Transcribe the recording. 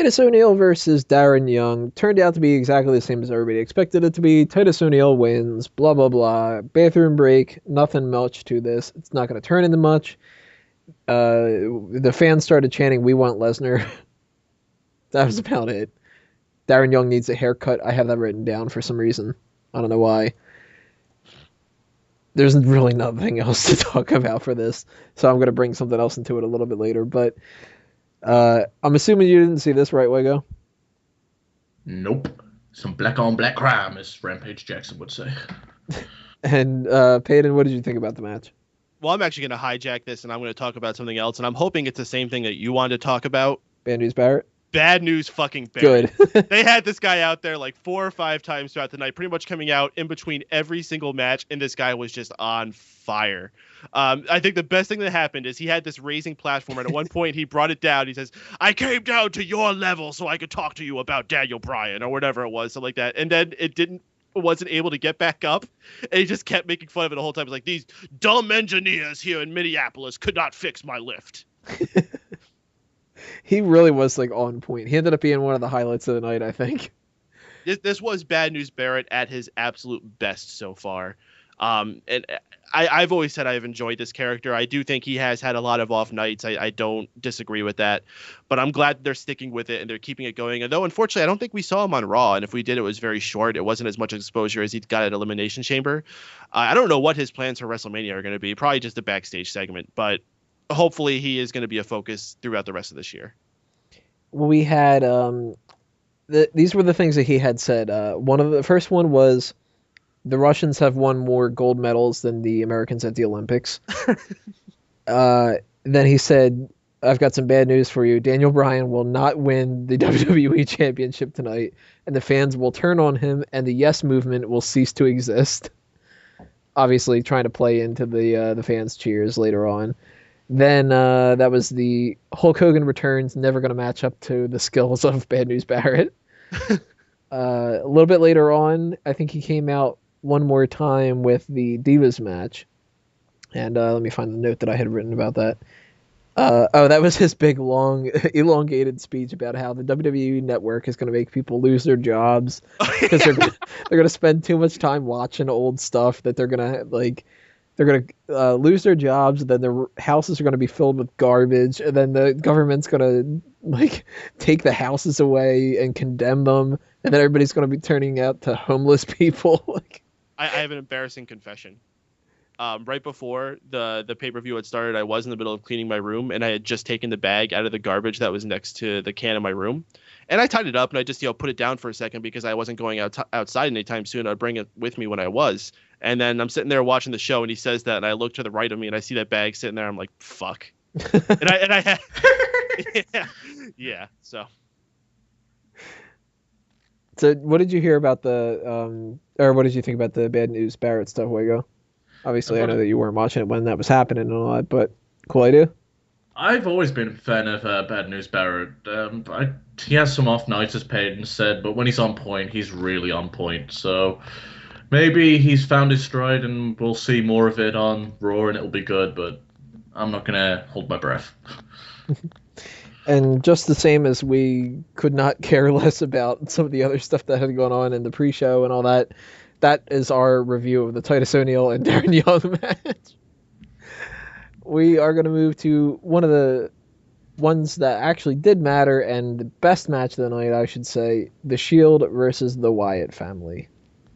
Titus O'Neil versus Darren Young turned out to be exactly the same as everybody expected it to be. Titus O'Neil wins, blah, blah, blah. Bathroom break, nothing much to this. It's not going to turn into much. The fans started chanting, "We want Lesnar." That was about it. Darren Young needs a haircut. I have that written down for some reason. I don't know why. There's really nothing else to talk about for this, so I'm going to bring something else into it a little bit later, but I'm assuming you didn't see this, right, Wego? Nope. Some black on black crime, as Rampage Jackson would say. And Peyton, what did you think about the match? Well, I'm actually going to hijack this, and I'm going to talk about something else, and I'm hoping it's the same thing that you wanted to talk about. Bad News Barrett? Bad News fucking Barrett. Good. They had this guy out there like 4 or 5 times throughout the night, pretty much coming out in between every single match, and this guy was just on fire. I think the best thing that happened is he had this raising platform, and at one point he brought it down. He says, "I came down to your level so I could talk to you about Daniel Bryan," or whatever it was, something like that. And then wasn't able to get back up, and he just kept making fun of it the whole time. He's like, "These dumb engineers here in Minneapolis could not fix my lift." He really was like on point. He ended up being one of the highlights of the night, I think. This was Bad News Barrett at his absolute best so far. And I've always said I've enjoyed this character. I do think he has had a lot of off nights. I don't disagree with that. But I'm glad they're sticking with it and they're keeping it going. Although, unfortunately, I don't think we saw him on Raw. And if we did, it was very short. It wasn't as much exposure as he got at Elimination Chamber. I don't know what his plans for WrestleMania are going to be. Probably just a backstage segment. But hopefully he is going to be a focus throughout the rest of this year. We had these were the things that he had said. The first one was the Russians have won more gold medals than the Americans at the Olympics. Then he said, "I've got some bad news for you. Daniel Bryan will not win the WWE Championship tonight, and the fans will turn on him, and the Yes Movement will cease to exist." Obviously, trying to play into the fans' cheers later on. Then that was the Hulk Hogan returns, never going to match up to the skills of Bad News Barrett. A little bit later on, I think he came out one more time with the Divas match. And let me find the note that I had written about that. That was his big, long, elongated speech about how the WWE Network is going to make people lose their jobs because they're going to spend too much time watching old stuff that they're going to lose their jobs, and then their houses are going to be filled with garbage, and then the government's going to take the houses away and condemn them, and then everybody's going to be turning out to homeless people. I have an embarrassing confession. Right before the pay-per-view had started, I was in the middle of cleaning my room, and I had just taken the bag out of the garbage that was next to the can in my room. And I tied it up, and I just put it down for a second because I wasn't going outside anytime soon. I'd bring it with me when I was. And then I'm sitting there watching the show, and he says that, and I look to the right of me, and I see that bag sitting there. I'm like, fuck. and I had, yeah. So what did you hear about or what did you think about the Bad News Barrett stuff, Wego? Obviously, I know that you weren't watching it when that was happening and all that, but cool idea. I've always been a fan of Bad News Barrett. He has some off nights, as Peyton said, but when he's on point, he's really on point. So maybe he's found his stride, and we'll see more of it on Raw, and it'll be good. But I'm not gonna hold my breath. And just the same as we could not care less about some of the other stuff that had gone on in the pre-show and all that, that is our review of the Titus O'Neil and Darren Young match. We are going to move to one of the ones that actually did matter, and the best match of the night, I should say, The Shield versus the Wyatt family.